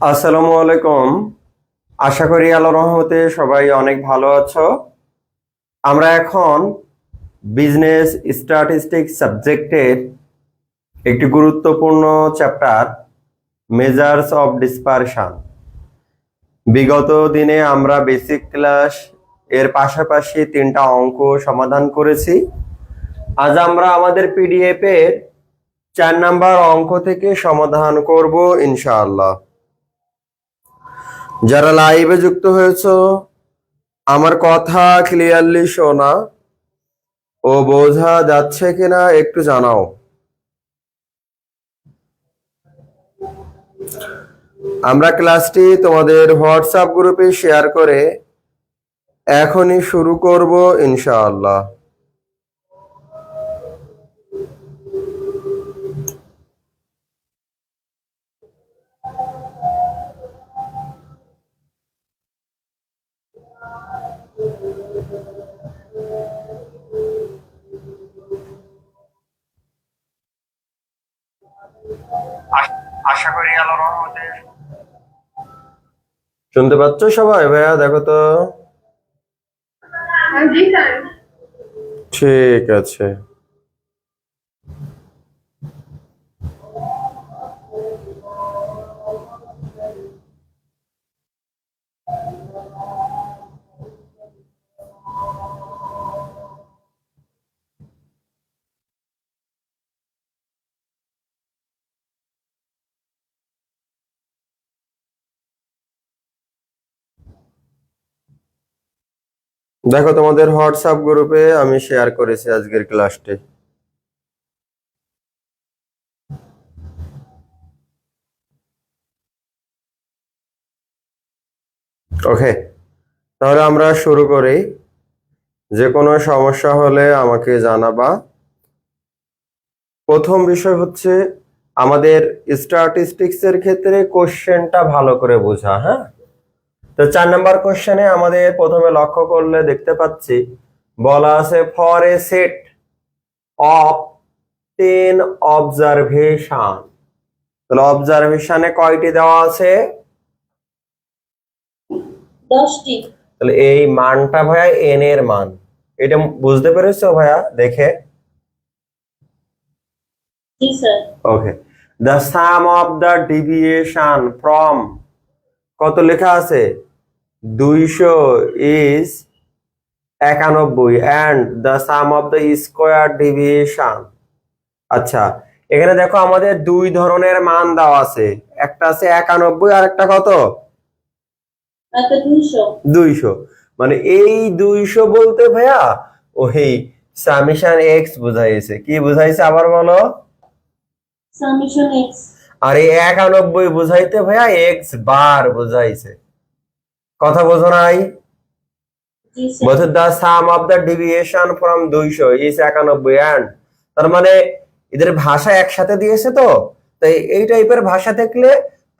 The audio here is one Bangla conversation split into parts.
আসসালামু আলাইকুম। আশা করি আল্লাহর রহমতে সবাই অনেক ভালো আছো। আমরা এখন বিজনেস স্ট্যাটিস্টিক্স সাবজেক্টের একটি গুরুত্বপূর্ণ চ্যাপ্টার মেজার্স অফ ডিসপারশন। বিগত দিনে আমরা বেসিক ক্লাস এর পাশাপাশি 3টা অঙ্ক সমাধান করেছি। আজ আমরা আমাদের পিডিএফ এর 4 নাম্বার অঙ্ক থেকে সমাধান করব ইনশাআল্লাহ। যারা লাইভে যুক্ত হয়েছো, আমার কথা ক্লিয়ারলি শোনা ও বোঝা যাচ্ছে কিনা একটু জানাও। আমরা ক্লাসটি তোমাদের হোয়াটসঅ্যাপ গ্রুপে শেয়ার করে এখনই শুরু করব ইনশাআল্লাহ। আশা করি আল্লাহর রহমতে শুনতে পাচ্ছ সবাই? ভাইয়া দেখো তো। ঠিক আছে। দেখো তোমাদের হোয়াটসঅ্যাপ গ্রুপে আমি শেয়ার করেছি আজকের ক্লাসটি। ওকে, তাহলে আমরা শুরু করি। যে কোনো সমস্যা হলে আমাকে জানাবা। প্রথম বিষয় হচ্ছে আমাদের স্ট্যাটিস্টিক্স এর ক্ষেত্রে কোশ্চেনটা ভালো করে বোঝা। হ্যাঁ, তো 4 নাম্বার কোশ্চেনে আমাদের প্রথমে লক্ষ্য করলে দেখতে পাচ্ছি বলা আছে for a set of 10 observation. তাহলে অবজারভেশনে কয়টি দেওয়া আছে? 10টি। তাহলে এই মানটা ভাইয়া এন এর মান। এটা বুঝতে পেরেছো ভাইয়া দেখে? জি sir. Okay, the sum of the deviation from কত লেখা আছে 200 is 91 and the sum of the square deviation. আচ্ছা, এখানে দেখো আমাদের দুই ধরনের মান দেওয়া আছে, একটা আছে 91 আর একটা কত? একটা 200। 200। মানে এই 200 বলতে ভাইয়া ওই সামেশন এক্স বুঝাইছে। কি বুঝাইছে আবার বলো? Summation x. আর এই 91 বুঝাইতে ভাইয়া এক্স বার বুঝাইছে। কথা বোঝো নাই? জি স্যার। বলছে the sum of the deviation from 200 is 91 and, তার মানে এদের ভাষা একসাথে দিয়েছে তো, তাই এই টাইপের ভাষা দেখলে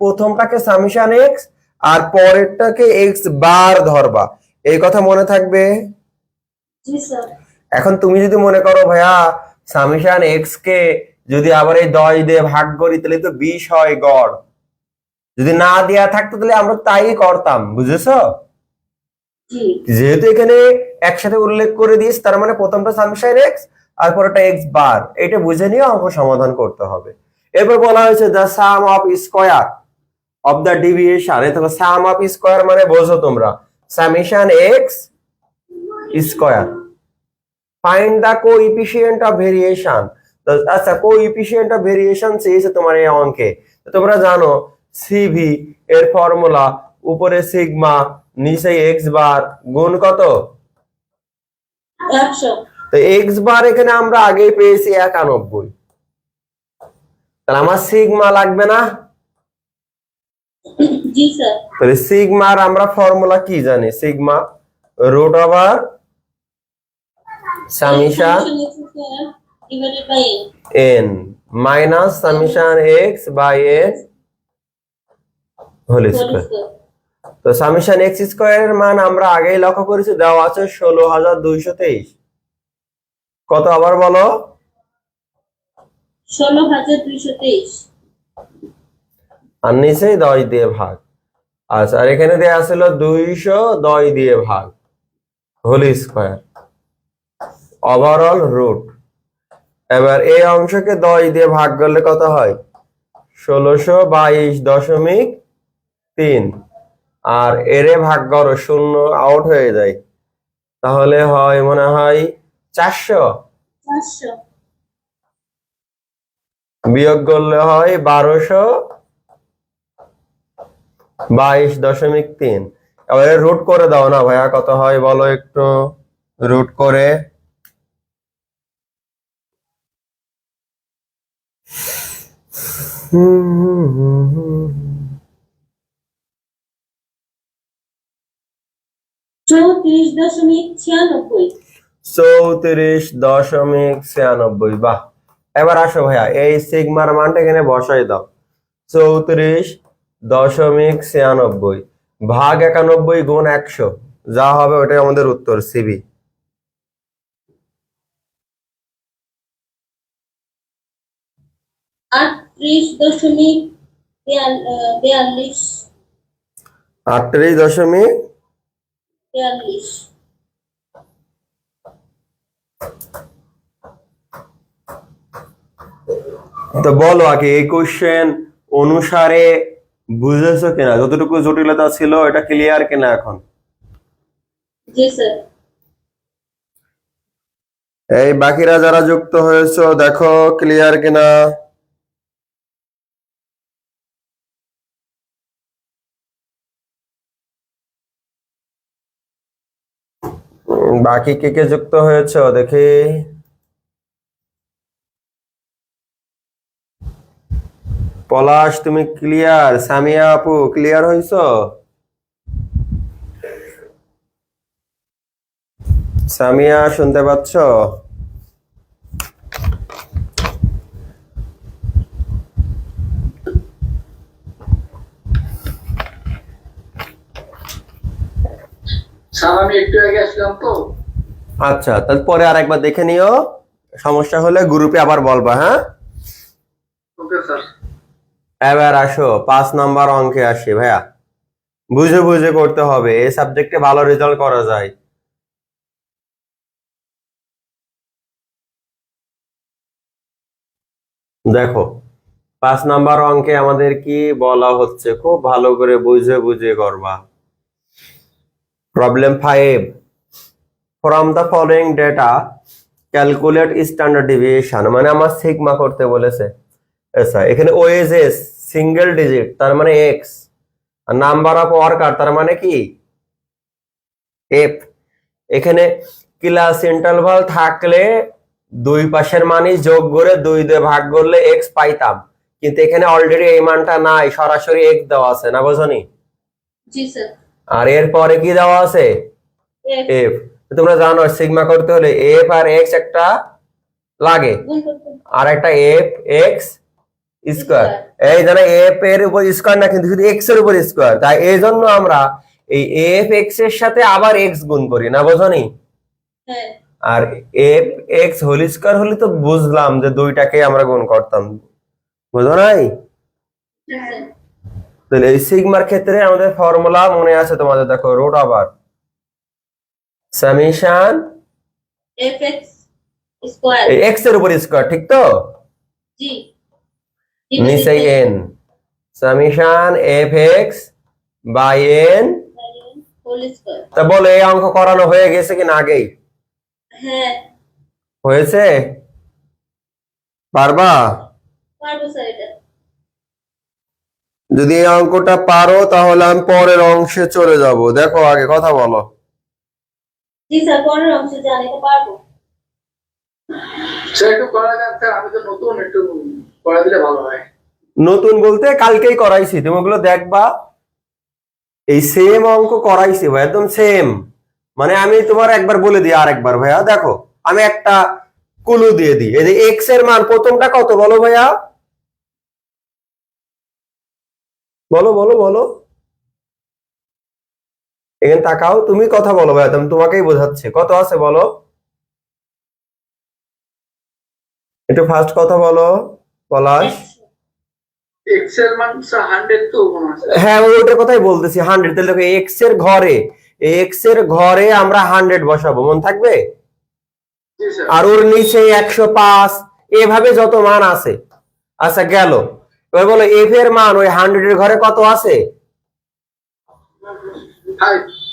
প্রথমটাকে সামেশন এক্স আর পরেরটাকে এক্স বার ধরবা। এই কথা মনে থাকবে। জি স্যার। এখন তুমি যদি মনে করো ভাইয়া সামেশন এক্স কে যদি আবার এই 10 দিয়ে ভাগ করি তাহলে তো 20 হয় গড়। যদি না দেয়া থাকতো তাহলে আমরা তাই করতাম, বুঝেছো? জি। যেহেতু এখানে একসাথে উল্লেখ করে দিস, তার মানে প্রথমটা সামেশন এক্স আর পরেরটা এক্স বার। এটা বুঝে নিয়ে অঙ্ক সমাধান করতে হবে। এরপর বলা হয়েছে the sum of square of the deviation. তাহলে সাম অফ স্কয়ার মানে বোঝো তোমরা summation x square. Find the coefficient of variation. আচ্ছা, কোএফিসিয়েন্ট অফ ভেরিয়েশন চেয়েছে তোমার এই অঙ্কে। তোমরা জানো সিভি এর ফর্মুলা উপরে সিগমা নিচে এক্স বার গুণ কত? 100। তো এক্স বার এখানে আমরা আগেই পেয়েছি 91। তাহলে আমার সিগমা লাগবে না? জি স্যার। তাহলে সিগমার আমরা ফর্মুলা কি জানি? Sigma root over summation divided by N minus summation X by N whole square. তো সামেশন এক্স স্কয়ারের মান আমরা আগেই লক্ষ্য করেছি, দেওয়া আছে 16223। কত আবার বলো? 16223। আর নিচেই 10 দিয়ে ভাগ। আচ্ছা, আর এখানে দেয়া ছিল 210 দিয়ে ভাগ হোল স্কয়ার ওভারঅল রুট। এবার এই অংশকে 10 দিয়ে ভাগ করলে কত হয়? 1622.3। আর এরে ভাগ করো, শূন্য আউট হয়ে যায়, তাহলে হয় মনে হয় 400। 400 বিয়োগ করলে হয় 1222.3। এবারে রুট করে দাও না ভাইয়া, কত হয় বলো একটু, রুট করে। চৌত্রিশ দশমিক 96। 34.96। বাহ, এবার আসো ভাইয়া, এই সিগমার মানটা এখানে বসাই দাও। 34.96 ভাগ 91 গুণ 100, যা হবে ওটাই আমাদের উত্তর, সিবি। 38.42। 38 42। তো বলো আগে এই কোশ্চেন অনুসারে বুঝেছো কিনা, যতটুকু জটিলতা ছিল এটা ক্লিয়ার কিনা এখন? জি স্যার। এই বাকিরা যারা যুক্ত হয়েছো দেখো ক্লিয়ার কিনা। বাকি কে কে যুক্ত হয়েছো দেখি। পলাশ তুমি ক্লিয়ার, সামিয়া আপু ক্লিয়ার হইছো? সামিয়া শুনতে পাচ্ছো? স্যার আমি একটু আগে আসলাম তো। আচ্ছা, তাহলে পরে আরেকবার দেখে নিও, সমস্যা হলে গ্রুপে আবার বলবা, হ্যাঁ? Okay sir. এবার আসো 5 নাম্বার অঙ্কে আসি ভাইয়া। বুঝে বুঝে করতে হবে, এই সাবজেক্টে ভালো রেজাল্ট করা যায়। দেখো 5 নাম্বার অঙ্কে আমাদের কি বলা হচ্ছে, খুব ভালো করে বুঝে বুঝে করবা। Problem 5, from the following data calculate standard deviation, মানে আমার সিগমা করতে বলেছে। আচ্ছা, এখানে ওএজএস সিঙ্গেল ডিজিট তার মানে এক্স, আর নাম্বার অফ ওয়ার্কার তার মানে কি এফ। এখানে ক্লাস ইন্টারভাল থাকলে দুই পাশের মানই যোগ করে 2 দিয়ে ভাগ করলে এক্স পাইতাম, কিন্তু এখানে অলরেডি এই মানটা নাই, সরাসরি এক্স দেওয়া আছে, না বোঝনি? জি স্যার। আর এর পরে কি দেওয়া আছে? F F. তোমরা জানো সিগমা করতে হলে এফ আর এক্স একটা লাগে, গুণ করতে। আর একটা এফ এক্স স্কোয়ার। এই জানো এফ এর উপর স্কোয়ার না, কিন্তু শুধু এক্স এর উপর স্কোয়ার, তাই এই জন্য আমরা এই এফ এক্স এর সাথে আবার এক্স গুণ করি, না বোঝনি? হ্যাঁ। আর এফ এক্স হোল স্কোয়ার হলে তো বুঝলাম যে দুইটাকে আমরা গুণ করতাম, বুঝো নাই? জি স্যার। তাহলে এই সিগমার ক্ষেত্রে আমাদের ফর্মুলা মনে আছে তোমাদের, দেখো root over summation F x square. এই এক্স এর উপর স্কোয়ার, ঠিক তো? জি। নিচে N, summation F X by N whole square. তা বলো এই অঙ্ক করানো হয়ে গেছে কিনা আগেই? হ্যাঁ। হয়েছে? পারবা? পারবো স্যার এটা। যদি এই অঙ্কটা পারো তাহলে আমি পরের অংশে চলে যাব। দেখো আগে কথা বলো। জি স্যার, পরের অংশে জানি তো পারবো। স্যার একটু করা যাক স্যার, আমি তো নতুন, একটু করে দিলে ভালো হয়। নতুন বলতে কালকেই করাইছি, তুমি ওগুলো দেখবা। এই সেম অঙ্ক করাইছি ভাই, একদম সেম। মানে আমি তোমার একবার বলে দিই আরেকবার ভাইয়া, দেখো আমি একটা ক্লু দিয়ে দিই। এই যে এক্স এর মান প্রথমটা কত বলো ভাইয়া, বলো বলো বলো, এখানে তাকাও, তুমি কথা বলো ভাইয়া, তুমি তোমাকেই বোঝাচ্ছে, কত আছে বলো, একটু ফাস্ট কথা বলো পলাশ। 100। এক্স এর মান 100 তো মনে আছে। হ্যাঁ ওইটার কথাই বলতেছি 100। তাহলে দেখো এক্স এর ঘরে আমরা 100 বসাবো, মন থাকবে? জি স্যার। আর ওর নিচে 105 এভাবে যত মান আছে। আচ্ছা গেল। এবার বলো এফ এর মান ওই 100 এর ঘরে কত আছে?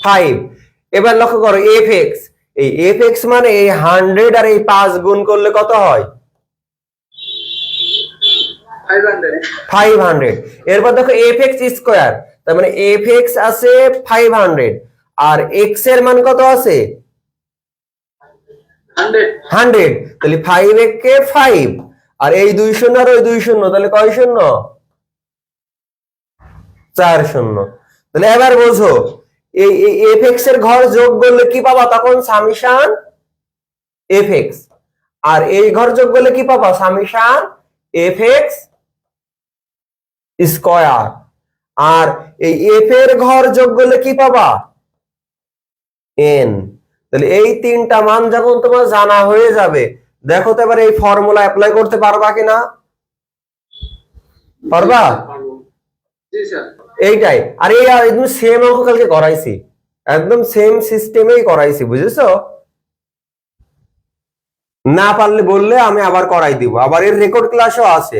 5। এবার লক্ষ্য করো এফ এক্স, এই এফ এক্স মানে এই 100 আর এই 5 গুণ করলে কত হয়? 500। এরপর দেখো এফ এক্স স্কোয়ার, তার মানে এফ এক্স আছে 500 আর এক্স এর মান কত আছে? 100। তাহলে 5 একে 5 আর এই 2 শূন্য আর ওই 2 শূন্য, তাহলে কয় শূন্য? 4 শূন্য। তাহলে এবার বোঝো এই এফ এক্স এর ঘর যোগ করলে কি পাবা তখন? Summation F x. আর এই ঘর যোগ করলে কি পাবা? Summation F x square. আর এই এফ এর ঘর যোগ করলে কি পাবা? এন। তাহলে এই তিনটা মান যখন তোমার জানা হয়ে যাবে, দেখো তো এবার এই ফর্মুলা অ্যাপ্লাই করতে পারবা কিনা? পারবা? জি স্যার। এইটাই। আর এই একদম সেম অঙ্ক কালকে করাইছি, একদম সেম সিস্টেমেই করাইছি, বুঝেছো? না পারলে বললে আমি আবার করাই দিব, আবার এর রেকর্ড ক্লাসও আছে।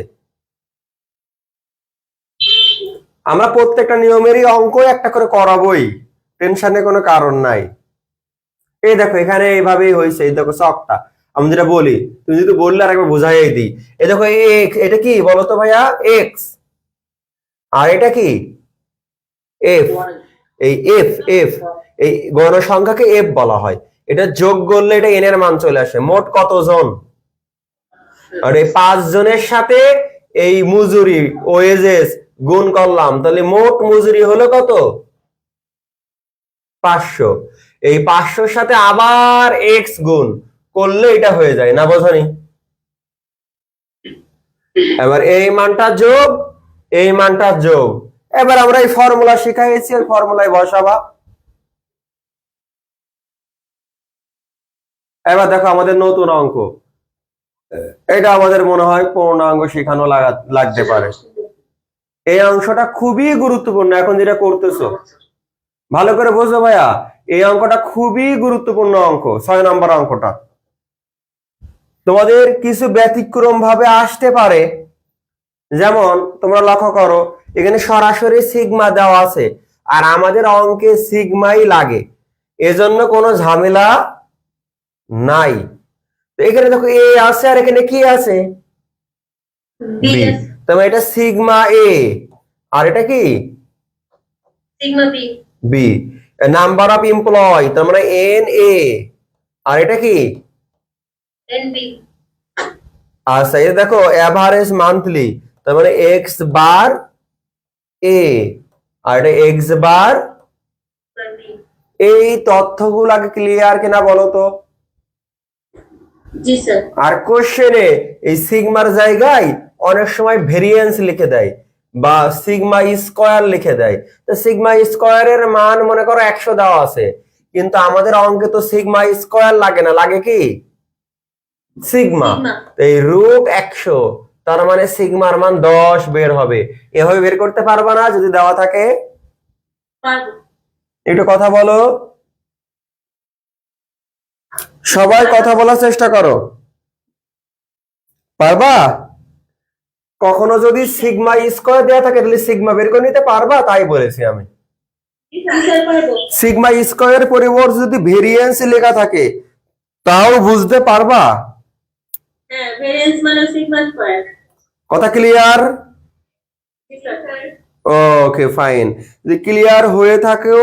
আমরা প্রত্যেকটা নিয়মেরই অঙ্ক একটা করে করাবোই, টেনশনের কোনো কারণ নাই। এই দেখো এখানে এইভাবেই হয়েছে, এই দেখো চকটা আমি যেটা বলি, তুমি যদি বললে আর একবার বুঝাই দিই। এই দেখো এটা কি বলতো ভাইয়া? এক্স। আর এটা কি? এফ। এই এফ এফ এই গণ সংখ্যাকে এফ বলা হয়। এটা যোগ করলে এটা এন এর মান চলে আসে। মোট কতজন? আর এই 5 জনের সাথে এই মজুরি ওয়েজেস গুণ করলাম, তাহলে মোট মজুরি হলো কত? 500। এই 500 সাথে আবার এক্স গুণ করলে এটা হয়ে যায়, না বোঝনি? এবার এই মানটা যোগ, এই মানটা যোগ। এবার আমরা এই ফর্মুলা শিখাইছি, ওই ফর্মুলায় বসাবা। এবার দেখো আমাদের নতুন অঙ্ক, এটা আমাদের মনে হয় পূর্ণাঙ্গ শেখানো লাগতে পারে। এই অংশটা খুবই গুরুত্বপূর্ণ, এখন যেটা করতেছো ভালো করে বোঝো ভাইয়া। এই অঙ্কটা খুবই গুরুত্বপূর্ণ অঙ্ক, 6 নম্বর অঙ্কটা। তোমাদের কিছু ব্যতিক্রম ভাবে আসতে পারে, যেমন তোমরা লক্ষ্য করো এখানে সরাসরি সিগমা দেওয়া আছে, আর আমাদের অঙ্কে সিগমাই লাগে, এজন্য কোনো ঝামেলা নাই। তো এখানে দেখো এ আছে আর এখানে কি আছে? B B. তবে এটা সিগমা এ আর এটা কি? Sigma B. B. Number of employ তার মানে এন এ, আর এটা কি? N B. আচ্ছা এই দেখো এভারেজ মান্থলি তার মানে এক্স বার এ, আর এটা এক্স বার। বি। এই তথ্যগুলো আগে ক্লিয়ার কিনা বলো তো? জি স্যার। আর কোশ্চেনে এই সিগমার জায়গায় অনেক সময় ভেরিয়েন্স লিখে দেয় বা সিগমা স্কয়ার লিখে দেয়। তো সিগমা স্কয়ারের মান মনে করো 100 দেওয়া আছে, কিন্তু আমাদের অঙ্কে তো সিগমা স্কয়ার লাগে না, লাগে কি? সিগমা। এই রুট 100, তার মানে সিগমার মান 10 বের হবে। এভাবে বের করতে পারবা না যদি দেওয়া থাকে? পারবো। একটু কথা বলো, সবাই কথা বলার চেষ্টা করো। পারবা? কখনো যদি সিগমা স্কয়ার দেওয়া থাকে তাহলে সিগমা বের করে নিতে পারবা, তাই বলেছি আমি। জি স্যার পারবো। সিগমা স্কয়ার পরিবর্তে যদি ভেরিয়েন্স লেখা থাকে তাও বুঝতে পারবা? হ্যাঁ, ভেরিয়েন্স মানে সিগমা স্কয়ার। কথা ক্লিয়ার? জি স্যার। Okay fine. যদি ক্লিয়ার হয়ে থাকেও,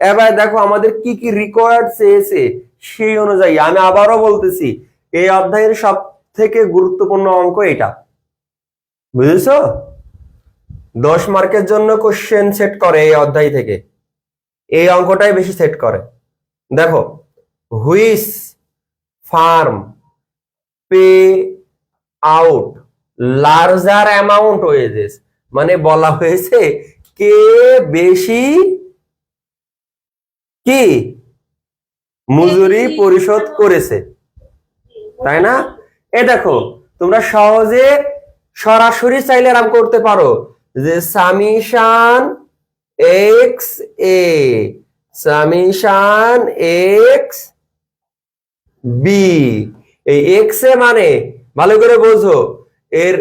এবার দেখো আমাদের কি কি রিকোয়ার্ড চেয়েছে সেই অনুযায়ী আমি আবারও বলতেছি, এই অধ্যায়ের সব থেকে গুরুত্বপূর্ণ অঙ্ক এটা, বুঝেছো? 10 মার্কের জন্য কোশ্চেন সেট করে এই অধ্যায় থেকে, এই অঙ্কটাই বেশি সেট করে। দেখো which firm pay out larger amount wages, মানে বলা হয়েছে কে বেশি কি মজুরি পরিশোধ করেছে, তাই না? এ দেখো তোমরা সহজে সরাসরি চাইলে আরাম করতে পারো যে সামিশান এক্স এ সামিশান এক্স বি। এই এক্স এ মানে ভালো করে বোঝো, এর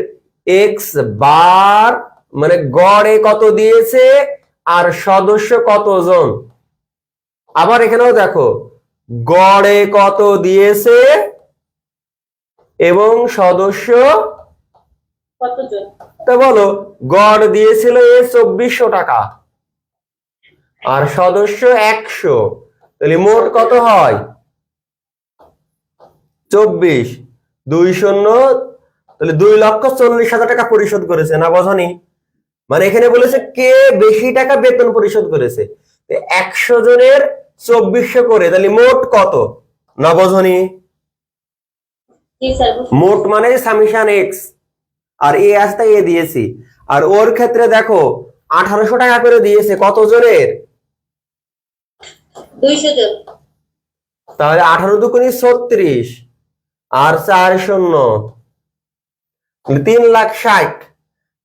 এক্স বার মানে গড়ে কত দিয়েছে আর সদস্য কতজন। আবার এখানেও দেখো গড়ে কত দিয়েছে এবং সদস্য কতজন? তো বলো, গড় দিয়েছিল এ 2400 টাকা আর সদস্য 100, তাহলে মোট কত হয় 24, 2 শূন্য, তাহলে 2,40,000 টাকা পরিশোধ করেছে না বোঝনি? মানে এখানে বলেছে কে বেশি টাকা বেতন পরিশোধ করেছে। 100 জনের 2400 করে, তাহলে মোট কত না বোঝনি? জি স্যার, বুঝতে মোট মানে সামিশান এক্স আর এ আসতে এ দিয়েছি, আর ওর ক্ষেত্রে দেখো 1800 টাকা করে দিয়েছে কত জনের, 200 জন। তাহলে 18 দুগুণে 36 আর 4 শূন্য 3,60,000।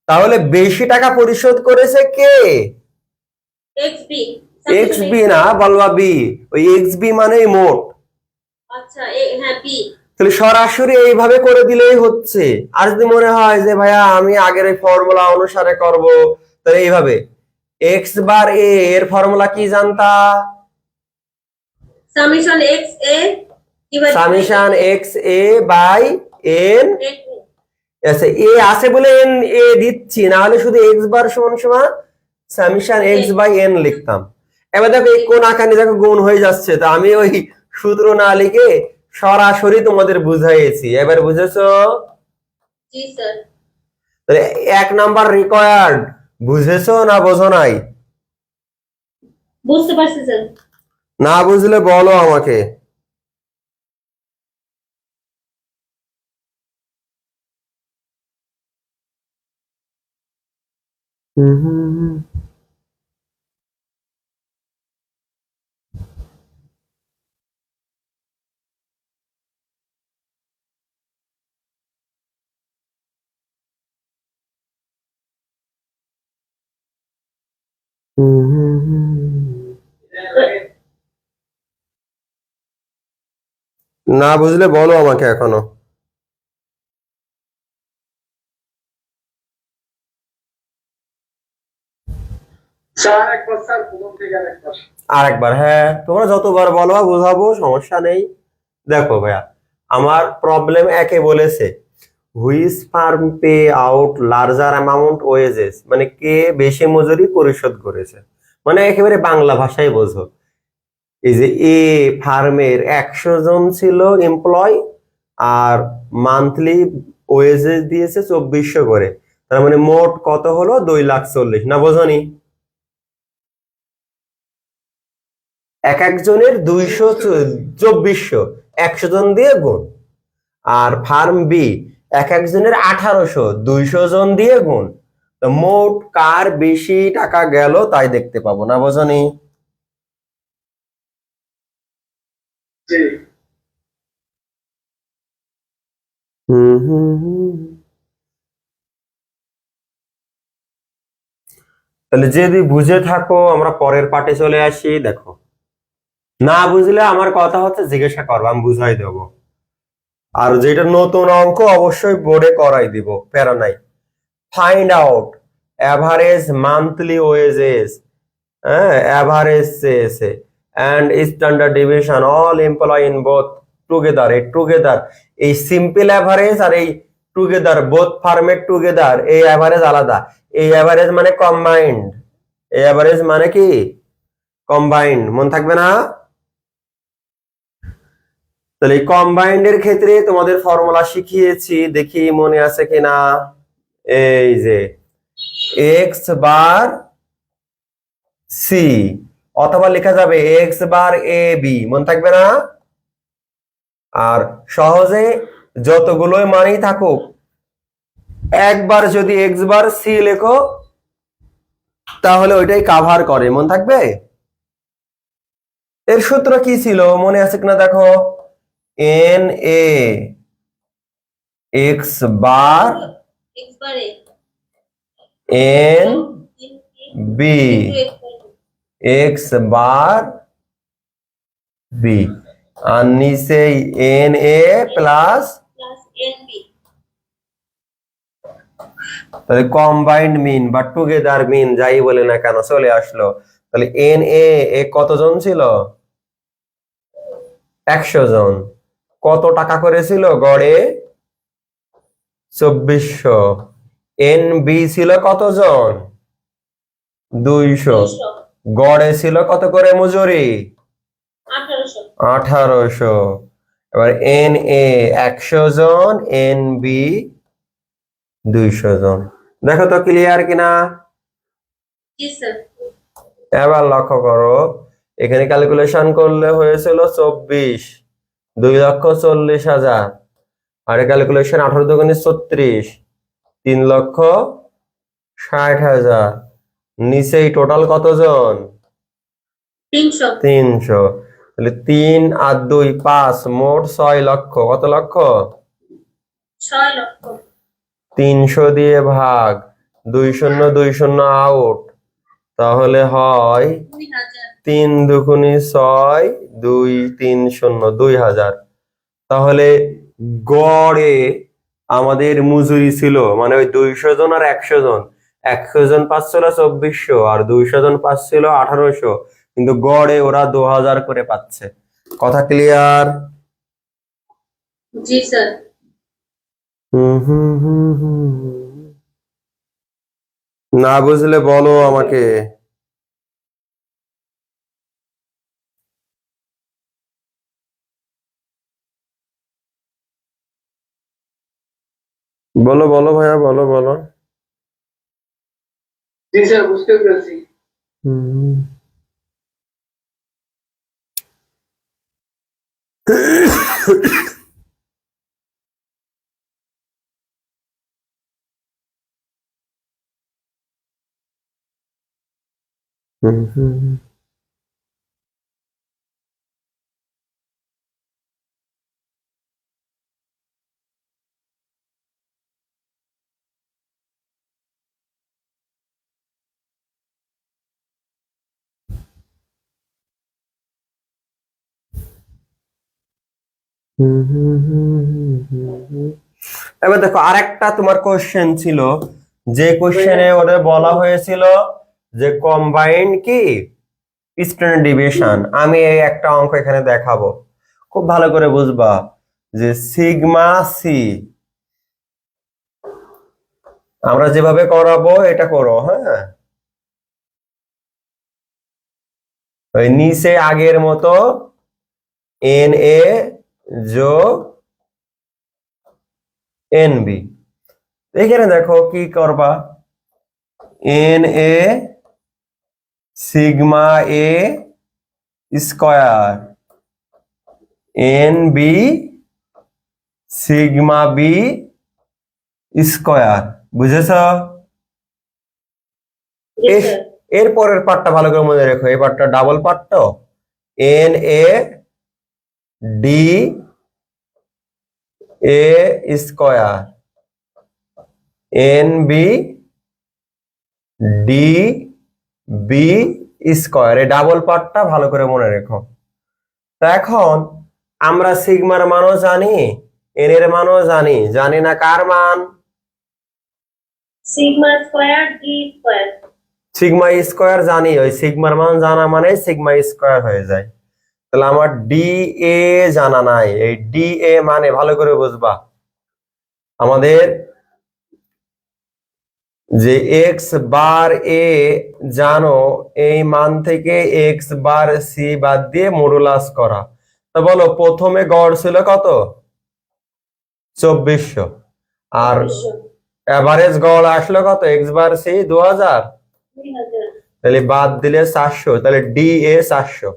তাহলে বেশি টাকা পরিশোধ করেছে কে? এক্সবি। এক্স বি না, বলবা বি। ওই এক্স বি মানেই মোট। আচ্ছা, হ্যাঁ বি। তাহলে সরাসরি এইভাবে করে দিলেই হচ্ছে। আর যদি মনে হয় যে ভাইয়া আমি আগের এই ফর্মুলা অনুসারে করব, তাহলে এইভাবে এক্স বার এ এর ফর্মুলা কি জানতা? Summation x a summation x a by n. আচ্ছা, এ আছে বলে এন এ দিচ্ছি, না হলে শুধু এক্স বার সমান সমান সামেশন এক্স বাই এন লিখতাম। এবার দেখো এই কোন আকারে দেখো গুণ হয়ে যাচ্ছে, তো আমি ওই সূত্র না লিখে সরাসরি তোমাদের বুঝাইছি। এবার বুঝেছো? জি স্যার। তাহলে 1 নাম্বার রিকোয়ার্ড বুঝেছো না বোঝো নাই? বুঝতে পারছি স্যার। না বুঝলে বলো আমাকে। না বুঝলে বলো আমাকে এখনো। স্যার একবার, স্যার প্রথম থেকে আরেকবার। আরেকবার, হ্যাঁ তোমরা যতবার বলো বুঝাবো, সমস্যা নেই। দেখো ভাইয়া, আমার প্রবলেম একে বলেছে which firm pay out larger amount wages, মানে কে বেশি মজুরি পরিশোধ করেছে, মানে একেবারে বাংলা ভাষায় বোঝো। এই যে এ ফার্মের 100 জন ছিল এমপ্লয় আর মান্থলি ওয়েজেস দিয়েছে 2400 করে, তার মানে মোট কত হলো 2,40,000 না বোঝনি? এক একজনের 200 2400, 100 জন দিয়ে গুণ। আর ফার্ম বি এক একজনের 1800, 200 জন দিয়ে গুণ। তো মোট কার বেশি টাকা গেল তাই দেখতে পাবো না বোঝনি? জি। তাহলে যদি বুঝে থাকো আমরা পরের পার্টে চলে আসি। দেখো, না বুঝলে আমার কথা হচ্ছে জিজ্ঞাসা করবো, আমি বুঝাই দেবো। আর যেটা নতুন অঙ্ক অবশ্যই বোর্ডে করাই দিব, প্যারা নাই। Find out average monthly wages, হ্যাঁ অ্যাভারেজ চেয়েছে, and standard division all employ in both together. এই টুগেদার, এই সিম্পল অ্যাভারেজ আর এই টুগেদার, বোথ ফার্মের টুগেদার, এই অ্যাভারেজ আলাদা। এই অ্যাভারেজ মানে কম্বাইন্ড, এই অ্যাভারেজ মানে কি কম্বাইন্ড, মন থাকবে না? তাহলে এই কম্বাইন্ড এর ক্ষেত্রে তোমাদের ফর্মুলা শিখিয়েছি, দেখি মনে আছে কিনা। এই যে এক্স বার সি, অথবা লেখা যাবে এক্স বার এ বি, মন থাকবে না? আর সহজে যতগুলোই মানই থাকুক, একবার যদি এক্স বার সি লেখো তাহলে ওইটাই কাভার করে, মন থাকবে? এর সূত্র কি ছিল মনে আছে কিনা দেখো, n a x bar x bar a n b into x bar b, আর নিচে n a plus, plus nb তাহলে কম্বাইন্ড মিন বা টুগেদার মিন যাই বলে না কেন চলে আসলো। তাহলে এন এ কতজন ছিল? 100 জন। কত টাকা করেছিল গড়ে? 2400। এন বি ছিল কতজন? 200। 200 গড়ে ছিল কত করে মজুরি? 1800 1800। এবার এন এ 100 জন, এন বি 200 জন। দেখো তো ক্লিয়ার কিনা? জি স্যার এবার লক্ষ্য করো, এখানে ক্যালকুলেশন করলে হয়েছিল 24, 2,40,000। আর ক্যালকুলেশন 18 দুগুণে 36, 3,60,000। নিচেই টোটাল কতজন? 300 300। তাহলে 3 আর 2 5, মোট 6 লক্ষ। কত লক্ষ? 6 লক্ষ 300 দিয়ে ভাগ, 20 আউট, তাহলে হয় 2000 3 দুগুণে 6, 2 3 0, 2000। তাহলে গড়ে আমাদের মজুরি ছিল, মানে ওই 200 জন আর 100 জন, 100 জন পাচ্ছিল 2400 আর 200 জন পাচ্ছিল 1800, কিন্তু গড়ে ওরা 2000 করে পাচ্ছে। কথা ক্লিয়ার? জি স্যার না বুঝলে বলো আমাকে। বলো বলো ভাইয়া, বলো বলো। জি স্যার বুঝতে পেরেছি। এবার দেখো আরেকটা তোমার কোশ্চেন ছিল, যে কোশ্চেনে ওদের বলা হয়েছিল যে কম্বাইন্ড কি স্ট্যান্ডার্ড ডিভিশন। আমি এই একটা অঙ্ক এখানে দেখাবো, খুব ভালো করে বুঝবা। যে সিগমা সি আমরা যেভাবে করাবো এটা করো, হ্যাঁ। ওই নিচে আগের মতো এন এ যোগ এন বি। এখানে দেখো কি করবা, N A sigma A square, N B sigma B square. বুঝেছ? জি স্যার এর পরের পার্টটা ভালো করে মনে রেখো, এই পার্টটা ডাবল পার্ট তো। N A D A square, N B D B square. এই ডাবল পার্টটা ভালো করে মনে রেখো। তো এখন আমরা সিগমার মানও জানি, এন এর মানও জানি, জানি না কার মান? Sigma square D square sigma square জানি, ওই সিগমার মান জানা মানে সিগমা স্কয়ার হয়ে যায়। তাহলে আমার ডি এ জানা নাই। এই ডি এ মানে ভালো করে বুঝবা, আমাদের যে এক্স বার এ জানো, এই মান থেকে এক্স বার সি বাদ দিয়ে মডুলাস করা। তো বলো প্রথমে গড় ছিল কত? 2400। আর এভারেজ গড় আসলো কত? X bar C 2000। 2000 তাহলে বাদ দিলে 400, তাহলে ডি এ 400।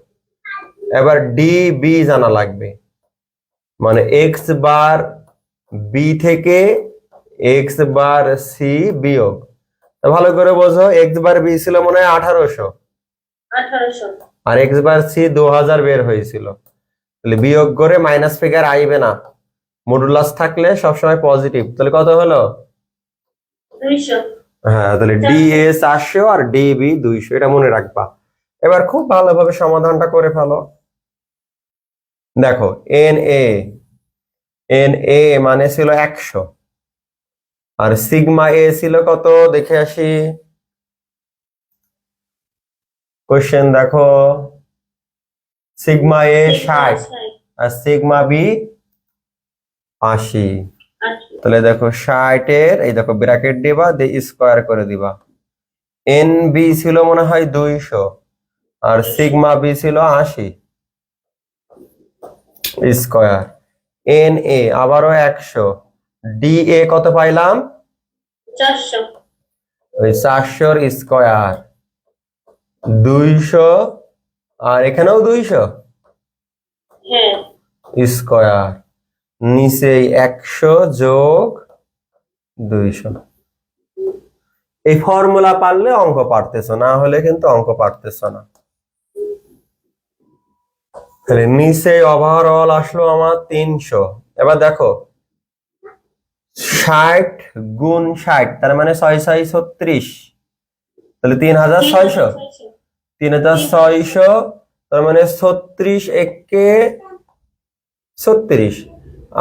এবার ডি বি জানা লাগবে, মানে এক্স বার বি থেকে এক্স বার সি বিয়োগ। ভালো করে বোঝো, এক্স বার বি ছিল মনে হয় 1800, 1800 আর এক্স বার সি 2000 বের হয়েছিল। তাহলে বিয়োগ করে মাইনাস ফিগার আইবে না, মডুলাস থাকলে সবসময় পজিটিভ। তাহলে কত হলো? 200 হ্যাঁ, তাহলে ডি এ 400 আর ডি বি 200, এটা মনে রাখবা। এবার খুব ভালোভাবে সমাধানটা করে ফেলো। দেখো এন এ মানে ছিল 100, আর সিগমা এ ছিল কত দেখে আসি। কোশ্চেন দেখো, সিগমা এ 60 আর সিগমা বি 80। তাহলে দেখো 60 এর এই দেখো ব্র্যাকেট দিবা, দিয়ে স্কোয়ার করে দিবা। এন বি ছিল মনে হয় 200 আর সিগমা বি ছিল 80 স্কোয়ার। এন এ আবারও 100, ডি এ কত পাইলাম 400 ওই 400 স্কোয়ার 200, আর এখানেও 200 হ্যাঁ স্কোয়ার, নিচে 100 যোগ 200। এই ফর্মুলা পারলে অঙ্ক পারতেছো, না হলে কিন্তু অঙ্ক পারতেছো না। তাহলে নিচে ওভারঅল আসলো আমার 300। এবার দেখো 60 গুণ 60 তার মানে 6 6 36, তাহলে 3600, 3600 তার মানে 36 একে 36,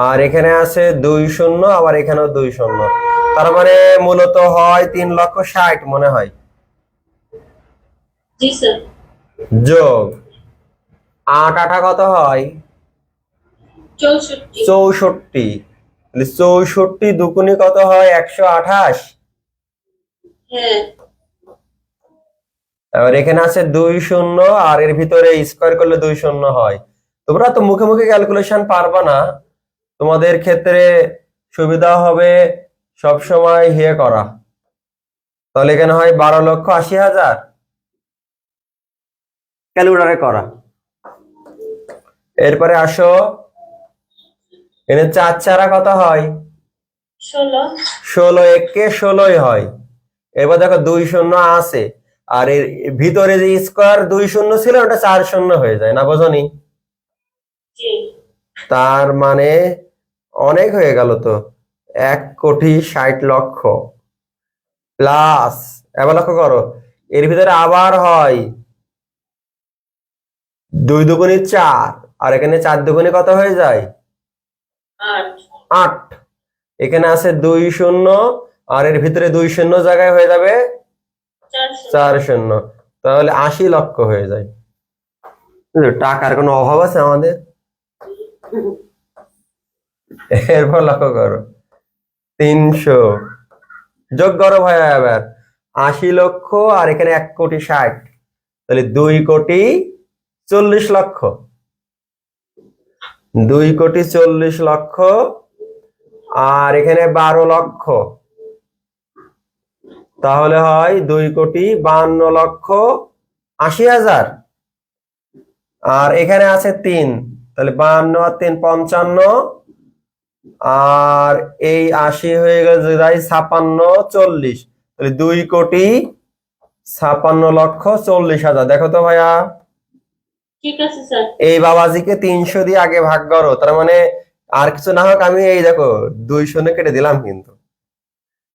আর এখানে আছে 2 শূন্য, আবার এখানেও 2 শূন্য, তার মানে মূলত হয় 3,60,000 মনে হয়। জি স্যার যোগ 8 8 কত হয় 64 64, 64 দুগুণে কত হয় 128। হ্যাঁ এবার এখানে আছে 2 শূন্য, আর এর ভিতরে স্কোয়ার করলে 2 শূন্য হয়। তোমরা তো মুখে মুখে ক্যালকুলেশন পারবা না, তোমাদের ক্ষেত্রে সুবিধা হবে সব সময় হিয়ে করা। তাহলে এখানে হয় 12,80,000, ক্যালকুলেটরে করা। এরপরে আসো, এখানে 4 4 কত হয় 16 16 একে 16ই হয়। এবার দেখো 2 শূন্য আছে, আর এর ভিতরে যে স্কোয়ার 2 শূন্য ছিল ওটা 4 শূন্য হয়ে যায় না, বোঝনি? জি তার মানে অনেক হয়ে গেল তো, 1,60,00,000 প্লাস, এবার লক্ষ্য করো এর ভিতরে আবার হয় 2 দুগুণে 4, আর এখানে 4 দুগুণে কত হয়ে যায় 8 8। এখানে আছে 2 শূন্য, আর এর ভিতরে 2 শূন্য জায়গায় হয়ে যাবে 400 4 শূন্য, তাহলে 80,00,000 হয়ে যায়। টাকার কোনো অভাব আছে আমাদের? এরপর লক্ষ্য করো 300 যোগ করো ভাইয়া, এবার 80,00,000 আর এখানে 1,60,00,000, তাহলে 2,40,00,000, 2,40,00,000, আর এখানে 12,00,000, তাহলে হয় 2,52,80,000, আর এখানে আছে 3, তাহলে 52 আর 3 55, আর এই 80 হয়ে গেল 56 40, তাহলে 2,56,40,000। দেখো তো ভাইয়া, ঠিক আছে স্যার এই বাবাজিকে 300 দিয়ে আগে ভাগ করো, তার মানে আর কিছু না হোক আমি এই দেখো 2 শূন্য কেটে দিলাম কিন্তু।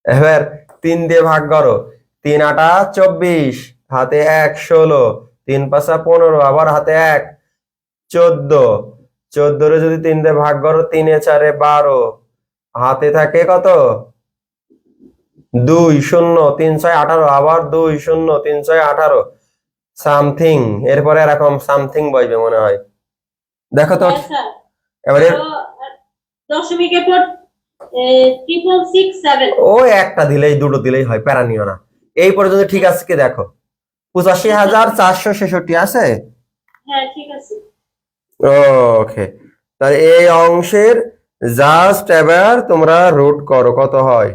এবার 3 দিয়ে ভাগ করো, 3 8 24, হাতে 1 16, 3 5 15, আবার হাতে 1 14, 14 রে যদি 3 দিয়ে ভাগ করো 3 এ 4 12, হাতে থাকে কত 2 0, 3 6 18, আবার 2 0, 3 6 18 সামথিং, এরপরে এরকম সামথিং বসবে মনে হয়। দেখো তো হ্যাঁ স্যার এবারে দশমিকের পর 667 ও একটা দিলেই দুটো দিলেই হয়, প্যারা নিও না। এই পর্যন্ত ঠিক আছে কি? দেখো 85,466 আছে। হ্যাঁ ঠিক আছে ওকে, তাহলে এই অংশের জাস্ট এবার তোমরা রুট করো কত হয়।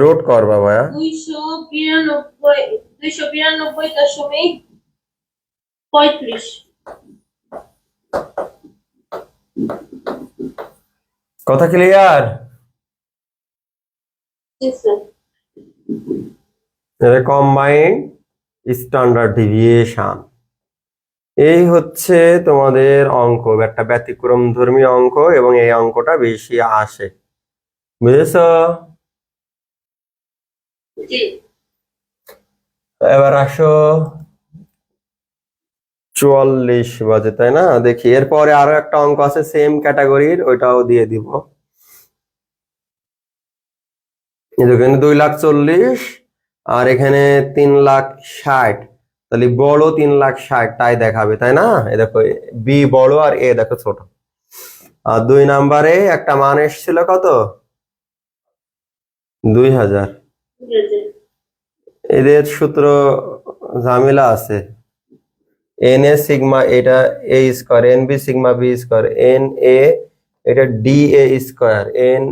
রুট করবা ভাইয়া। 292.35 কথা ক্লিয়ার? জি স্যার কম্বাইন স্ট্যান্ডার্ড ডেভিয়েশন। এই হচ্ছে তোমাদের অঙ্ক, একটা ব্যতিক্রমধর্মী অঙ্ক, এবং এই অঙ্কটা বেশি আসে, বুঝেছো? জি এবার আসো, 44 বাজে তাই না? দেখি এরপরে আরো একটা অঙ্ক আছে সেম ক্যাটাগরির, ওইটাও দিয়ে দিব। এখানে 2,40,000 আর এখানে 3,60,000, তাহলে বড় 3,60,000 টাই দেখাবে তাই না? এ দেখো, বি বড় আর এ দেখো ছোট। আর 2 নাম্বারে একটা মান এসেছিল কত? 2,000। ঠিক আছে। এদের সূত্র ঝামেলা আছে। এন এ সিগমা, এটা a square, n B sigma b square, n a এটা d a square, n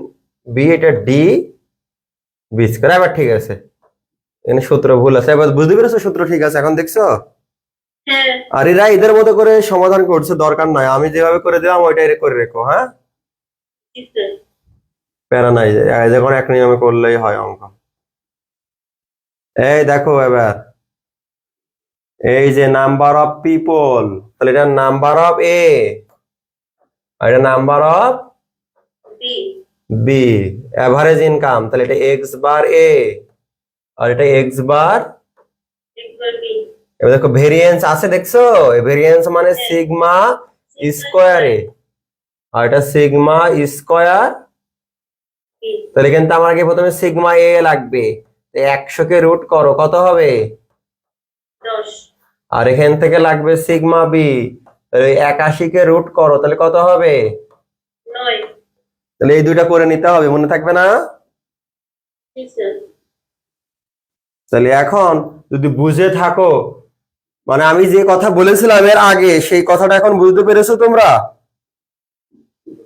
b এটা ডি বি স্কোয়ার। এবার ঠিক আছে, এখানে সূত্র ভুল আছে। এবার বুঝতে পেরেছো সূত্র ঠিক আছে এখন, দেখছো? হ্যাঁ আর এরা এদের মতো করে সমাধান করছে, দরকার নাই আমি যেভাবে করে দিলাম ওইটাই করে রেখো, হ্যাঁ? জি স্যার। প্যারা নাই, যখন এক নিয়মে করলেই হয় অঙ্ক। এই দেখো এবার, এই যে নাম্বার অফ পিপল, তাহলে এটা নাম্বার অফ এ আর এটা number of B B. Average income, তাহলে এটা এক্স বার এ আর এটা এক্স বার। একবার বি। এবার দেখো ভেরিয়েন্স আছে, দেখছো? ভেরিয়েন্স মানে হ্যাঁ। সিগমা স্কোয়ার এ আর এটা সিগমা স্কোয়ার। বি তাহলে কিন্তু আমাকে প্রথমে সিগমা এ লাগবে, 100 কে রুট করো, কত হবে? 10 আর এখান থেকে লাগবে সিগমা বি, তাহলে 81 কে রুট করো, তাহলে কত হবে? 9। তাহলে এই দুইটা করে নিতে হবে, মনে থাকবে না? জি স্যার। তাহলে এখন যদি বুঝে থাকো, মানে আমি যে কথা বলেছিলাম এর আগে, সেই কথাটা এখন বুঝতে পেরেছো তোমরা?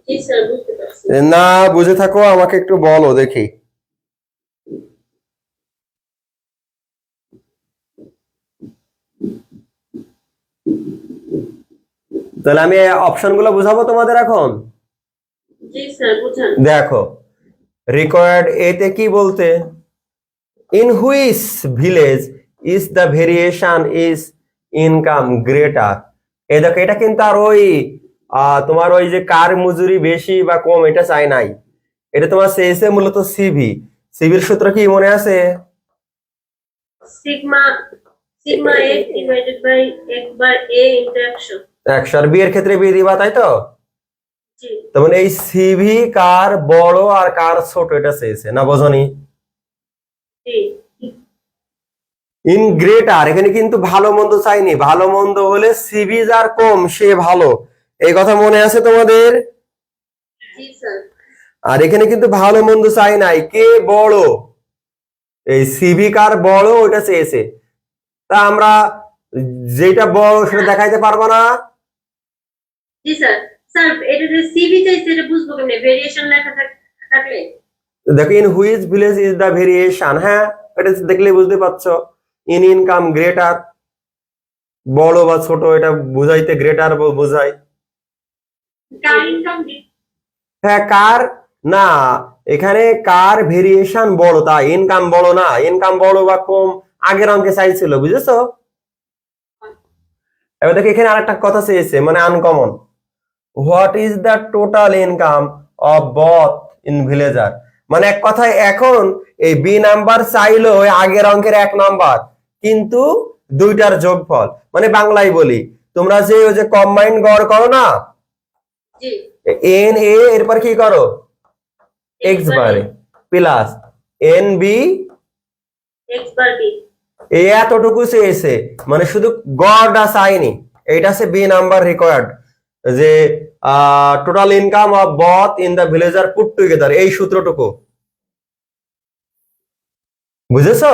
জি স্যার বুঝতে পারছি। না বুঝে থাকো আমাকে একটু বলো দেখি। তাহলে আমি অপশনগুলো বুঝাবো তোমাদের এখন। জি স্যার বুঝান। দেখো, রিকোয়ার্ড এতে কি বলতে, in which village is the variation is income greater. এই দেখো, এটা কিন্তু আর ওই তোমার ওই যে কার মজুরি বেশি বা কম এটা চাই নাই, এটা তোমার চেয়েছে মূলত সিভি। সিভির সূত্র কি মনে আছে? Sigma sigma x divided by x bar a into 100। 100, আর বি এর ক্ষেত্রে বি দিবা, তাই তো? জি তেমন এই সিভি কার বড় আর কার ছোট এটা চেয়েছে, না বোঝনি? জি ইন গ্রেটার, এখানে কিন্তু ভালো মন্দ চাইনি, ভালো মন্দ হলে সিভি যার কম সে ভালো, এই কথা মনে আছে তোমাদের? জি স্যার। আর এখানে কিন্তু ভালো মন্দ চাই নাই, কে বড়, এই সিভি কার বড় ওটা চেয়েছে। তা আমরা যেটা বড় সেটা দেখাইতে পারবো না? জি স্যার। স্যার এটা যে সিভি চাইছে এটা বুঝবো কেমনে? ভেরিয়েশন লেখা থাকলে। দেখো, in which village is the variation, হ্যাঁ এটা দেখলে বুঝতে পারছো। ইন ইনকাম গ্রেটার, বড় বা ছোট এটা বুঝাইতে গ্রেটার বোঝায়। কার ইনকাম হ্যাঁ কার, না এখানে কার ভেরিয়েশন বড়, তা ইনকাম বড় না, ইনকাম বড় বা কম আগের অঙ্কে চাইছিল, বুঝেছো? এবার দেখো এখানে আরেকটা কথা চেয়েছে, মানে uncommon, what is the total income of both in villager. মানে এক কথায় এখন এই বি নাম্বার চাইলো ওই আগের অঙ্কের 1 নাম্বার, কিন্তু দুইটার যোগফল, মানে বাংলায় বলি, তোমরা যে ওই যে কম্বাইন্ড গড় করো না, জি এন এ এরপর কি করো, এক্স বারে plus N B x bar B. এই এতটুকু চেয়েছে, মানে শুধু গড়টা চাইনি। এইটা আছে বি নাম্বার রিকোয়ার্ড, যে total income of both in the villager put together, এই সূত্রটুকু বুঝেছো?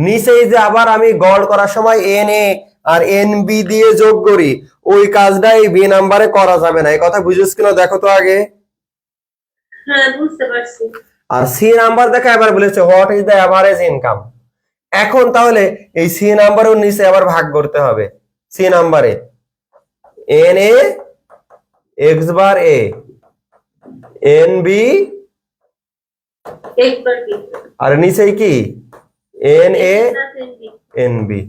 নিচেই যে আবার আমি গড় করার সময় এন এ আর এন বি দিয়ে যোগ করি, ওই কাজটা এই বি নাম্বারে করা যাবে না, এই কথা বুঝেছ কিনা দেখো তো আগে। হ্যাঁ বুঝতে পারছি। আর সি নাম্বার দেখে এবার বলেছে what is the average income. এখন তাহলে এই সি নাম্বারের নিচে আবার ভাগ করতে হবে, সি নাম্বারে n a x bar a, n B x bar b আর নিচে কি n a plus nb। N b.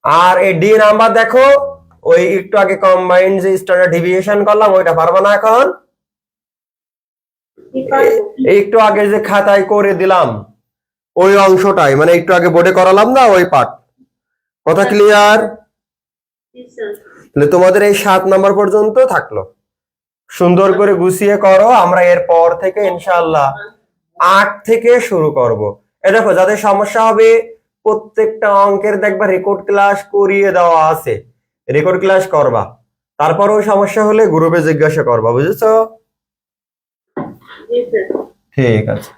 আর এই ডি নাম্বার দেখো, ওই একটু আগে কম্বাইন্ড যে স্ট্যান্ডার্ড ডেভিয়েশন করলাম ওইটা পারবো না এখন। কি পারবো? এই একটু আগে যে খাতায় করে দিলাম ওই অংশটাই, মানে একটু আগে বোর্ডে করালাম না ওই পার্ট। কথা ক্লিয়ার? জি স্যার। তাহলে তোমাদের এই 7 নাম্বার পর্যন্ত থাকলো, সুন্দর করে গুছিয়ে করো। আমরা এর পর থেকে ইনশাআল্লাহ 8 থেকে শুরু করব। এ দেখো, যাদের সমস্যা হবে প্রত্যেকটা অঙ্কের দেখবা রেকর্ড ক্লাস করিয়ে দেওয়া আছে, রেকর্ড ক্লাস করবা, তারপরেও সমস্যা হলে গ্রুপে জিজ্ঞাসা করবা, বুঝেছো? জি স্যার। ঠিক আছে।